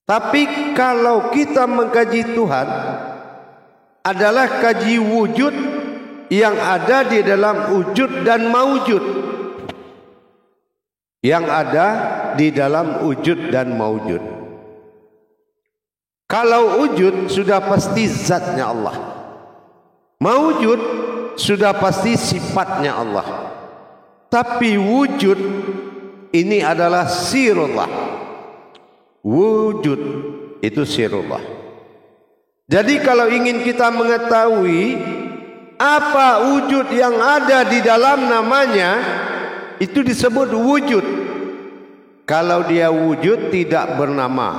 Tapi kalau kita mengkaji Tuhan adalah kaji wujud yang ada di dalam wujud dan maujud. Yang ada di dalam wujud dan maujud. Kalau wujud sudah pasti zatnya Allah. Maujud sudah pasti sifatnya Allah. Tapi wujud ini adalah sirullah. Wujud itu sirullah. Jadi kalau ingin kita mengetahui apa wujud yang ada di dalam namanya, itu disebut wujud. Kalau dia wujud tidak bernama,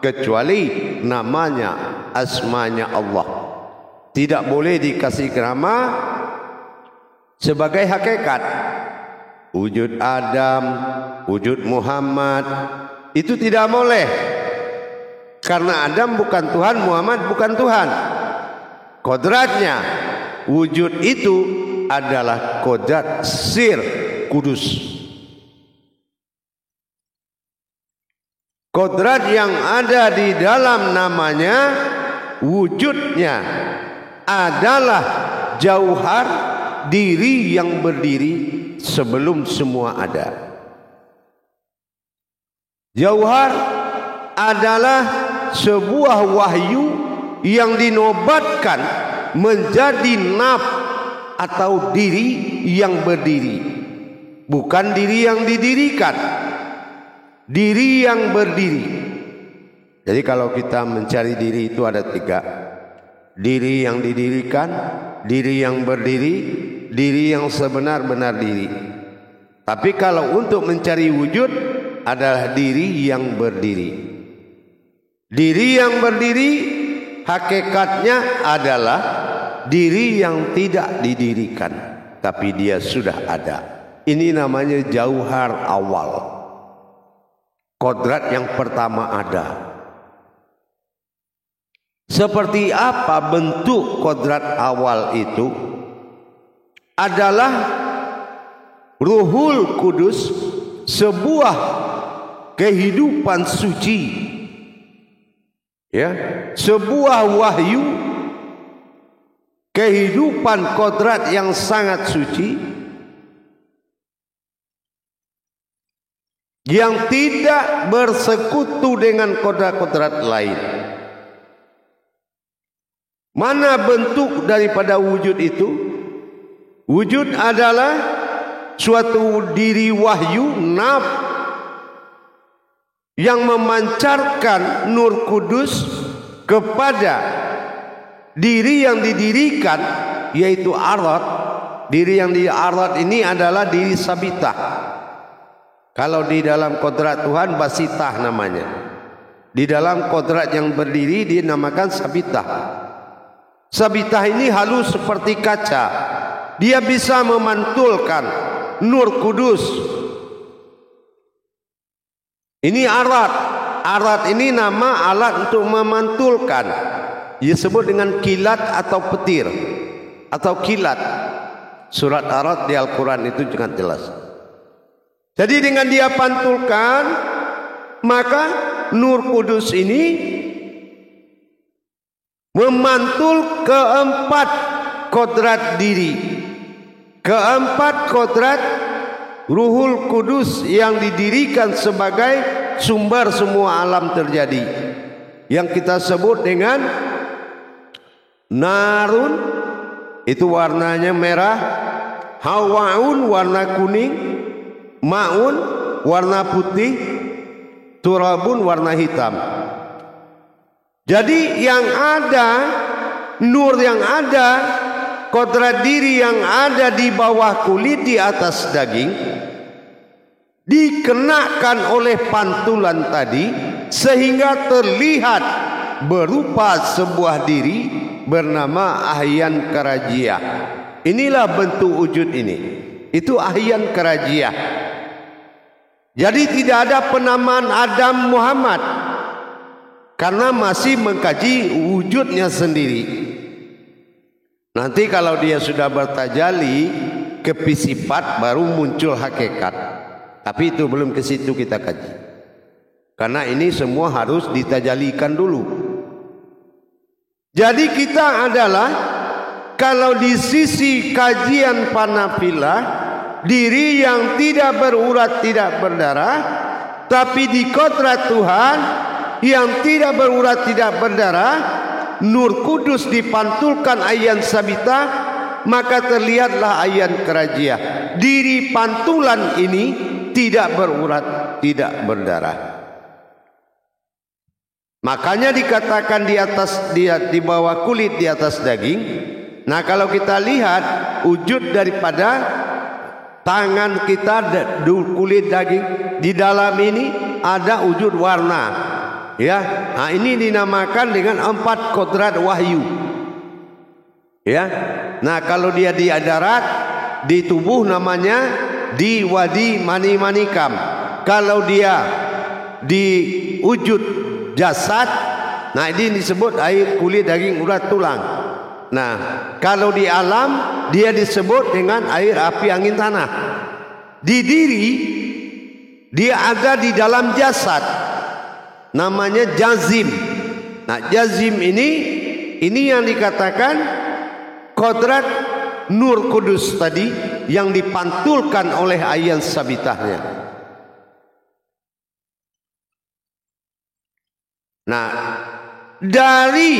kecuali namanya, asmanya Allah. Tidak boleh dikasih nama sebagai hakikat. Wujud Adam, wujud Muhammad, itu tidak boleh. Karena Adam bukan Tuhan, Muhammad bukan Tuhan. Kodratnya, wujud itu adalah kodrat sir kudus. Kodrat yang ada di dalam namanya, wujudnya adalah jauhar diri yang berdiri sebelum semua ada. Jauhar adalah sebuah wahyu yang dinobatkan menjadi naf atau diri yang berdiri, bukan diri yang didirikan, diri yang berdiri. Jadi kalau kita mencari diri itu ada tiga: diri yang didirikan, diri yang berdiri, diri yang sebenar-benar diri. Tapi kalau untuk mencari wujud adalah diri yang berdiri. Diri yang berdiri hakikatnya adalah diri yang tidak didirikan, tapi dia sudah ada. Ini namanya jauhar awal. Kodrat yang pertama ada. Seperti apa bentuk kodrat awal itu? Adalah Ruhul Kudus, sebuah kehidupan suci, ya, sebuah wahyu, kehidupan kodrat yang sangat suci, yang tidak bersekutu dengan kodrat-kodrat lain. Mana bentuk daripada wujud itu? Wujud adalah suatu diri wahyu, naf, yang memancarkan nur kudus kepada diri yang didirikan, yaitu arad. Diri yang di arad ini adalah diri sabitah. Kalau di dalam kodrat Tuhan basitah namanya. Di dalam kodrat yang berdiri dinamakan sabitah. Sabitah ini halus seperti kaca. Dia bisa memantulkan nur kudus. Ini arad. Arad ini nama alat untuk memantulkan. Disebut dengan kilat atau petir atau kilat. Surat arad di Al-Quran itu juga jelas. Jadi dengan dia pantulkan, maka nur kudus ini memantul keempat kodrat diri, keempat kodrat Ruhul Kudus yang didirikan sebagai sumber semua alam terjadi, yang kita sebut dengan narun, itu warnanya merah, hawaun warna kuning, maun warna putih, turabun warna hitam. Jadi yang ada, nur yang ada, kodrat diri yang ada di bawah kulit, di atas daging, dikenakan oleh pantulan tadi sehingga terlihat berupa sebuah diri bernama Ahyan Karajiah. Inilah bentuk wujud ini. Itu Ahyan Karajiah. Jadi tidak ada penamaan Adam Muhammad, karena masih mengkaji wujudnya sendiri. Nanti kalau dia sudah bertajali ke sifat baru muncul hakikat. Tapi itu belum ke situ kita kaji. Karena ini semua harus ditajalikan dulu. Jadi kita adalah, kalau di sisi kajian panafilah, diri yang tidak berurat tidak berdarah, tapi di kodrat Tuhan yang tidak berurat tidak berdarah, Nur Kudus dipantulkan ayan sabita, maka terlihatlah ayan kerajiah. Diri pantulan ini tidak berurat tidak berdarah. Makanya dikatakan di bawah kulit, di atas daging. Nah, kalau kita lihat wujud daripada tangan kita, kulit daging, di dalam ini ada wujud warna. Ya, nah ini dinamakan dengan 4 kodrat wahyu. Ya, nah kalau dia di darat, di tubuh namanya di wadi mani manikam. Kalau dia di wujud jasad, nah ini disebut air kulit daging urat tulang. Nah, kalau di alam dia disebut dengan air api angin tanah. Di diri dia ada di dalam jasad, namanya jazim. Nah, jazim ini yang dikatakan kodrat Nur Kudus tadi yang dipantulkan oleh ayan sabitahnya. Nah, dari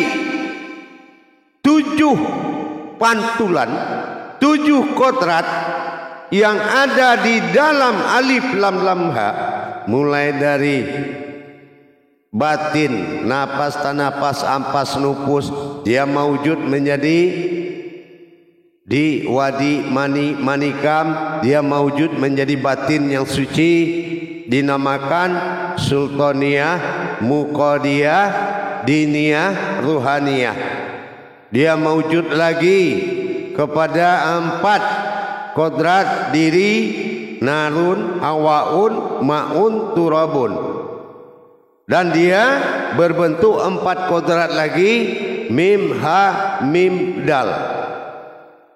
7 pantulan, 7 kodrat yang ada di dalam alif lam lam ha, mulai dari batin, napas, tanapas, ampas, nupus, dia maujud menjadi di wadi mani manikam, dia maujud menjadi batin yang suci, dinamakan sultaniyah, muqadiyah, diniyah, ruhaniyah. Dia maujud lagi kepada 4 kodrat diri, narun, hawaun, ma'un, turabun. Dan dia berbentuk 4 kodrat lagi, mim, ha, mim, dal,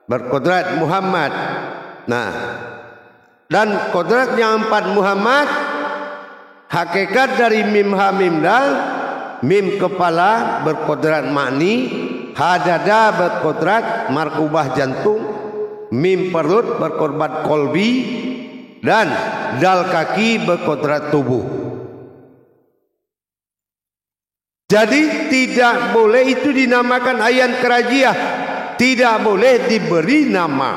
berkodrat Muhammad. Nah, dan kodrat yang 4 Muhammad, hakikat dari mim, ha, mim, dal, mim kepala berkodrat makni, ha dada berkodrat markubah jantung, mim perut berkodrat kolbi, dan dal kaki berkodrat tubuh. Jadi tidak boleh itu dinamakan ayan kerajiah, tidak boleh diberi nama,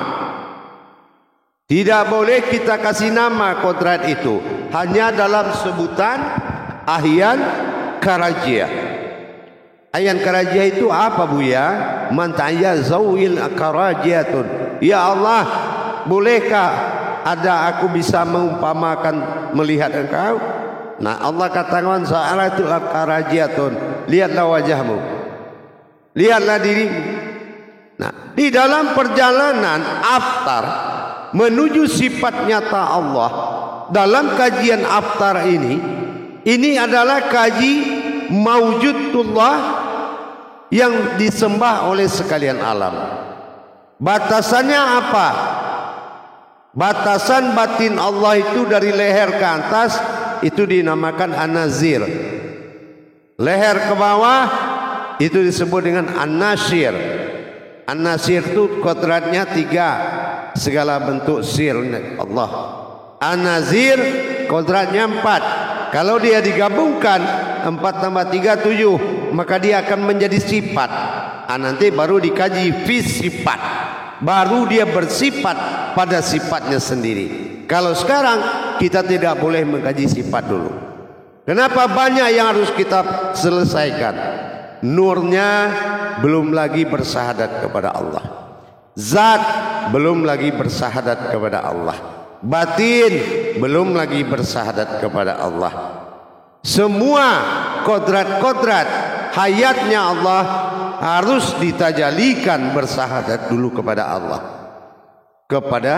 tidak boleh kita kasih nama kodrat itu, hanya dalam sebutan ayan kerajiah. Ayan kerajiah itu apa, Buya? Man ta'ayyazawil karajiatun. Ya Allah, bolehkah ada aku bisa mengumpamakan melihat engkau? Nah, Allah katakan sa'alatul karajiatun, lihatlah wajahmu, lihatlah dirimu. Nah, di dalam perjalanan aftar menuju sifat nyata Allah, dalam kajian aftar ini adalah kaji maujudullah yang disembah oleh sekalian alam. Batasannya apa? Batasan batin Allah itu dari leher ke atas itu dinamakan an-nazir. Leher ke bawah itu disebut dengan an-nasir. An-nasir itu kodratnya 3, segala bentuk sir Allah. An-nazir kodratnya 4. Kalau dia digabungkan 4 tambah 3 7, maka dia akan menjadi sifat. Nanti baru dikaji fi sifat, baru dia bersifat pada sifatnya sendiri. Kalau sekarang kita tidak boleh mengkaji sifat dulu. Kenapa? Banyak yang harus kita selesaikan. Nurnya belum lagi bersahadat kepada Allah, zat belum lagi bersahadat kepada Allah, batin belum lagi bersahadat kepada Allah. Semua kodrat-kodrat hayatnya Allah harus ditajalikan bersahadat dulu kepada Allah, kepada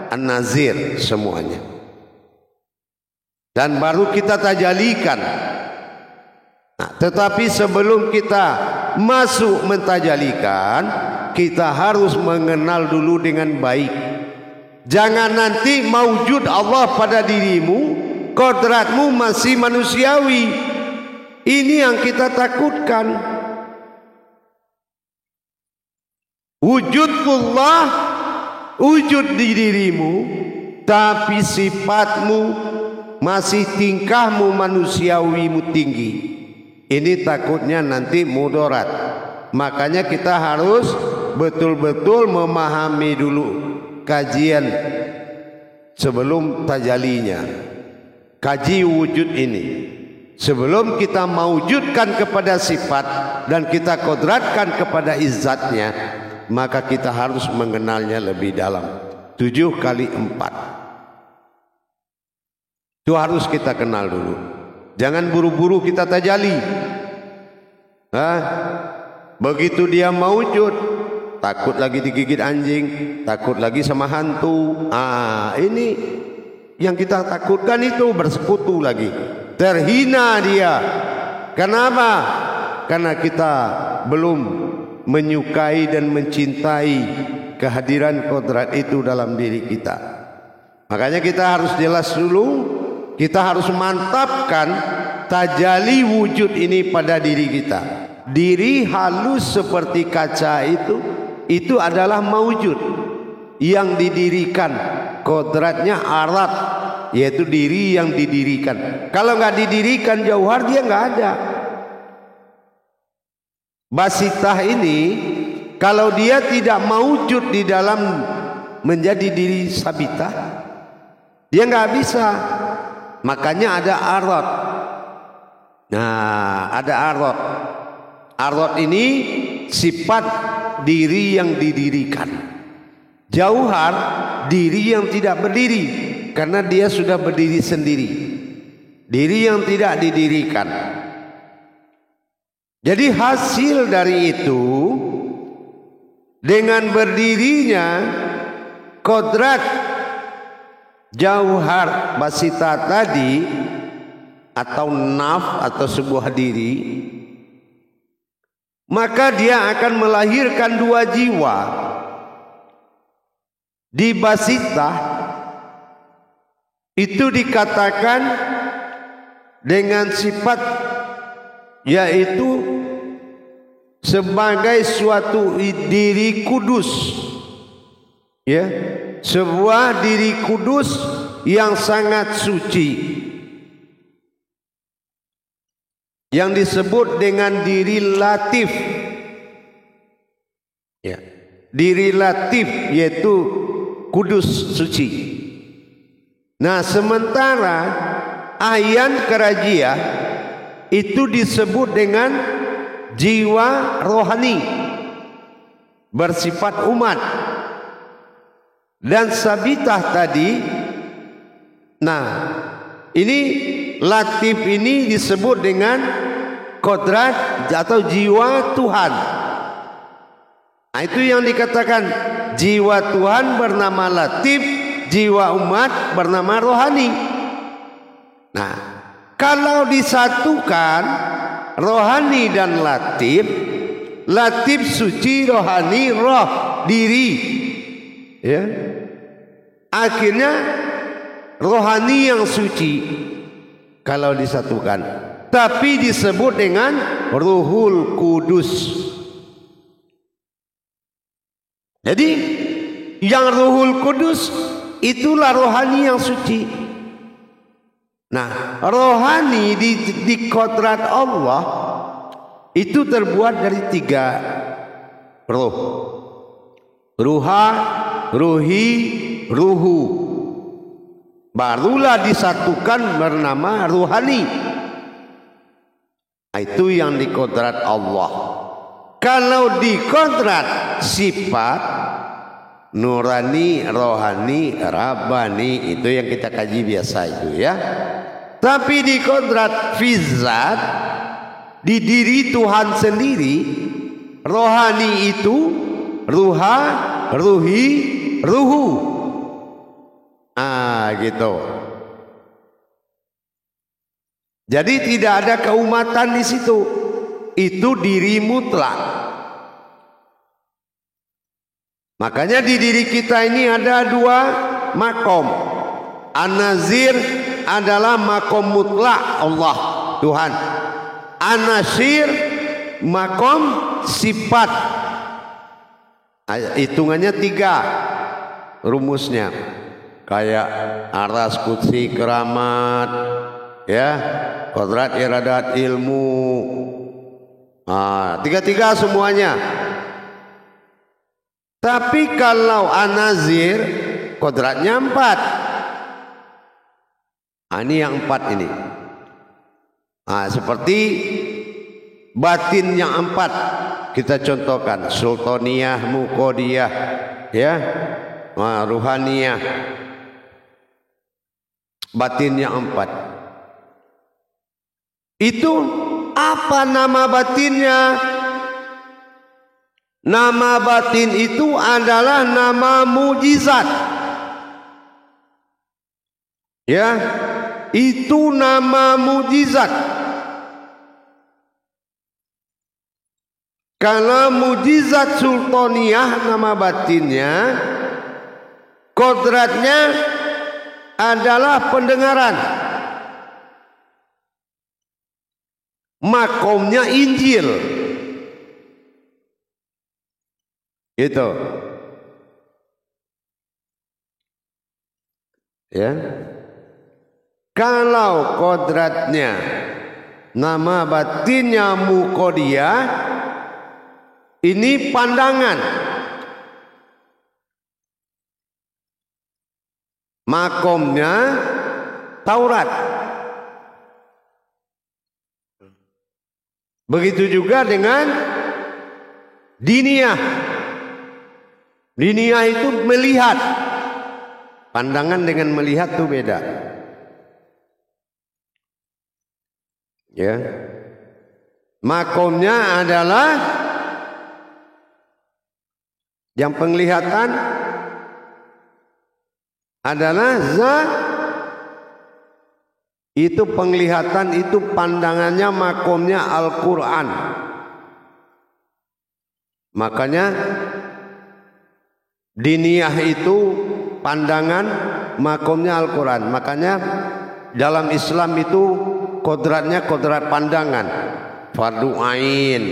An-Nazir semuanya, dan baru kita tajalikan. Nah, tetapi sebelum kita masuk mentajalikan, kita harus mengenal dulu dengan baik. Jangan nanti maujud Allah pada dirimu, kodratmu masih manusiawi. Ini yang kita takutkan. Wujudullah, wujud di dirimu, tapi sifatmu masih tingkahmu manusiawimu tinggi. Ini takutnya nanti mudarat. Makanya kita harus betul-betul memahami dulu kajian sebelum tajalinya. Kaji wujud ini sebelum kita mewujudkan kepada sifat dan kita kodratkan kepada izzatnya, maka kita harus mengenalnya lebih dalam. 7 kali 4 itu harus kita kenal dulu. Jangan buru-buru kita tajali. Begitu dia mewujud, takut lagi digigit anjing, takut lagi sama hantu. Ini yang kita takutkan, itu bersekutu lagi, terhina dia. Kenapa? Karena kita belum menyukai dan mencintai kehadiran kodrat itu dalam diri kita. Makanya kita harus jelas dulu, kita harus mantapkan tajali wujud ini pada diri kita. Diri halus seperti kaca itu adalah maujud yang didirikan. Kodratnya arat, yaitu diri yang didirikan. Kalau nggak didirikan jauhar, dia nggak ada. Basitah ini kalau dia tidak maujud di dalam menjadi diri sabitah, dia nggak bisa. Makanya ada arat. Nah, ada arat. Arat ini sifat diri yang didirikan. Jauhar diri yang tidak berdiri, karena dia sudah berdiri sendiri. Diri yang tidak didirikan. Jadi hasil dari itu, dengan berdirinya kodrat jauhar basita tadi, atau naf, atau sebuah diri, maka dia akan melahirkan 2 jiwa. Di basitah itu dikatakan dengan sifat, yaitu sebagai suatu diri kudus, ya, sebuah diri kudus yang sangat suci, yang disebut dengan diri latif, ya, diri latif yaitu kudus, suci. Nah, sementara ayan kerajia itu disebut dengan jiwa rohani, bersifat umat. Dan sabitah tadi, nah ini latif ini disebut dengan kodrat atau jiwa Tuhan. Nah, itu yang dikatakan jiwa Tuhan bernama latif, jiwa umat bernama rohani. Nah, kalau disatukan rohani dan latif, latif suci, rohani roh, diri, ya, akhirnya rohani yang suci kalau disatukan, tapi disebut dengan Ruhul Kudus. Jadi yang Ruhul Kudus itulah rohani yang suci. Nah, rohani di kodrat Allah itu terbuat dari 3 roh. Ruha, ruhi, ruhu. Barulah disatukan bernama ruhani. Itu yang di kodrat Allah. Kalau di kodrat sifat nurani, rohani, rabbani, itu yang kita kaji biasa itu, ya. Tapi di kodrat fizat, di diri Tuhan sendiri, rohani itu ruha, ruhi, ruhu. Gitu. Jadi tidak ada keumatan di situ. Itu diri mutlak. Makanya di diri kita ini ada 2 makom, an-nazir, adalah makom mutlak Allah Tuhan. An-Nasir makom sifat. Hitungannya 3 rumusnya. Kayak aras, kursi, keramat, ya, kodrat, iradat, ilmu. 3 semuanya. Tapi kalau An-Nazir kodratnya 4. Ini yang 4 ini. Seperti batin yang 4 kita contohkan, sultaniyah, muqaddiyah, ya, ruhaniyah. Batin yang 4. Itu apa nama batinnya? Nama batin itu adalah nama mujizat. Ya, itu nama mujizat. Kalau mujizat sultaniyah nama batinnya, kodratnya adalah pendengaran. Makomnya Injil. Gitu. Ya. Kalau kodratnya nama batinnya muqaddiyah, ini pandangan. Makomnya Taurat. Begitu juga dengan diniyah. Diniyah itu melihat. Pandangan dengan melihat itu beda. Ya. Makomnya adalah yang penglihatan adalah zat. Itu penglihatan, itu pandangannya, makomnya Al-Quran. Makanya diniyah itu pandangan, makomnya Al-Quran. Makanya dalam Islam itu kodratnya kodrat pandangan, fardu ain,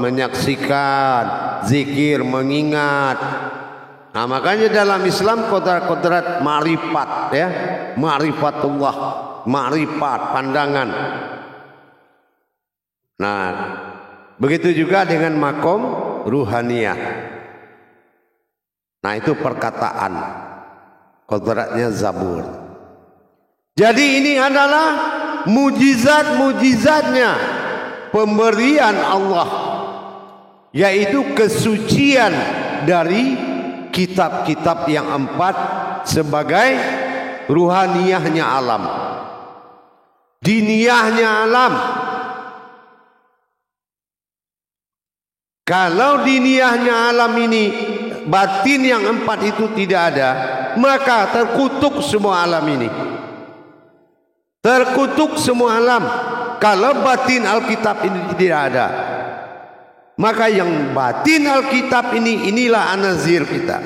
menyaksikan, zikir, mengingat. Nah, makanya dalam Islam kodrat-kodrat ma'rifat, ya, ma'rifatullah, ma'rifat, pandangan. Nah, begitu juga dengan makom ruhaniyah. Nah, itu perkataan kodratnya Zabur. Jadi ini adalah mujizat-mujizatnya pemberian Allah, yaitu kesucian dari kitab-kitab yang 4 sebagai ruhaniyahnya alam, diniyahnya alam. Kalau diniyahnya alam ini, batin yang 4 itu tidak ada, maka terkutuk semua alam ini. Terkutuk semua alam. Kalau batin Alkitab ini tidak ada, maka yang batin Alkitab ini, inilah An-Nazir kita.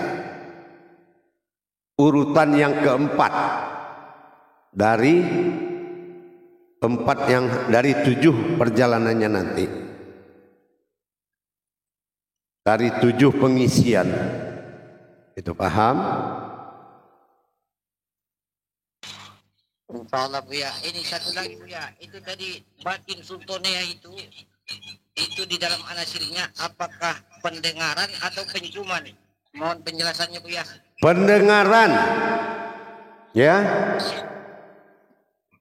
Urutan yang keempat dari 7 perjalanannya nanti. Dari 7 pengisian. Itu paham? Insyaallah Bu ya. Ini satu lagi Bu ya. Itu tadi batin sultaniyah itu di dalam An-Nasirnya apakah pendengaran atau penciuman? Mohon penjelasannya Bu ya. Pendengaran. Ya.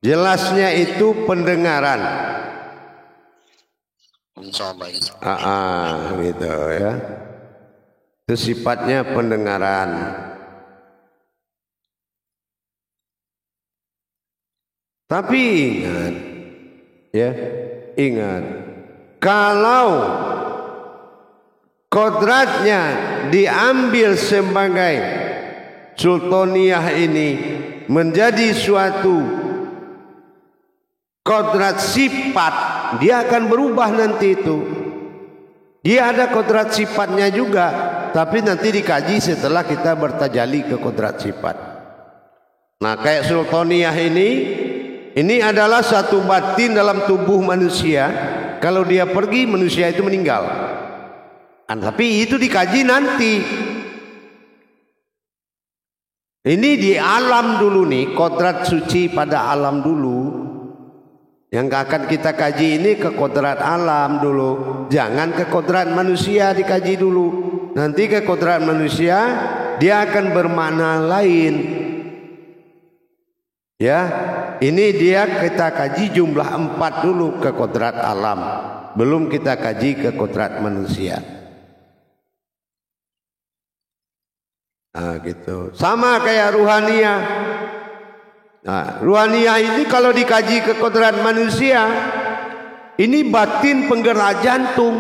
Jelasnya itu pendengaran. Insyaallah. Gitu ya. Itu sifatnya pendengaran. Tapi ingat, ya, ingat, kalau kodratnya diambil sebagai sultaniyah ini menjadi suatu kodrat sifat, dia akan berubah nanti itu. Dia ada kodrat sifatnya juga, tapi nanti dikaji setelah kita bertajali ke kodrat sifat. Nah, kayak sultaniyah ini adalah satu batin dalam tubuh manusia. Kalau dia pergi, manusia itu meninggal. Tapi itu dikaji nanti. Ini di alam dulu nih, kodrat suci pada alam dulu. Yang akan kita kaji ini ke kodrat alam dulu. Jangan ke kodrat manusia dikaji dulu. Nanti ke kodrat manusia dia akan bermakna lain. Ya, ini dia kita kaji jumlah 4 dulu ke kodrat alam. Belum kita kaji ke kodrat manusia. Nah, gitu. Sama kayak ruhaniyah. Nah, ruhaniyah ini kalau dikaji ke kodrat manusia, ini batin penggerak jantung.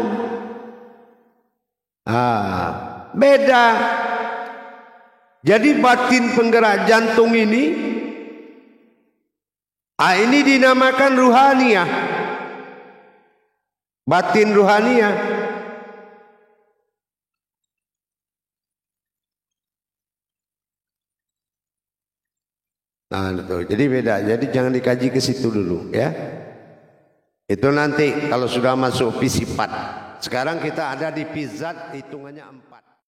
Beda. Jadi batin penggerak jantung ini dinamakan ruhaniyah. Batin ruhaniyah. Nah, itu. Jadi beda. Jadi jangan dikaji ke situ dulu, ya. Itu nanti kalau sudah masuk P4. Sekarang kita ada di P-zat, hitungannya 4.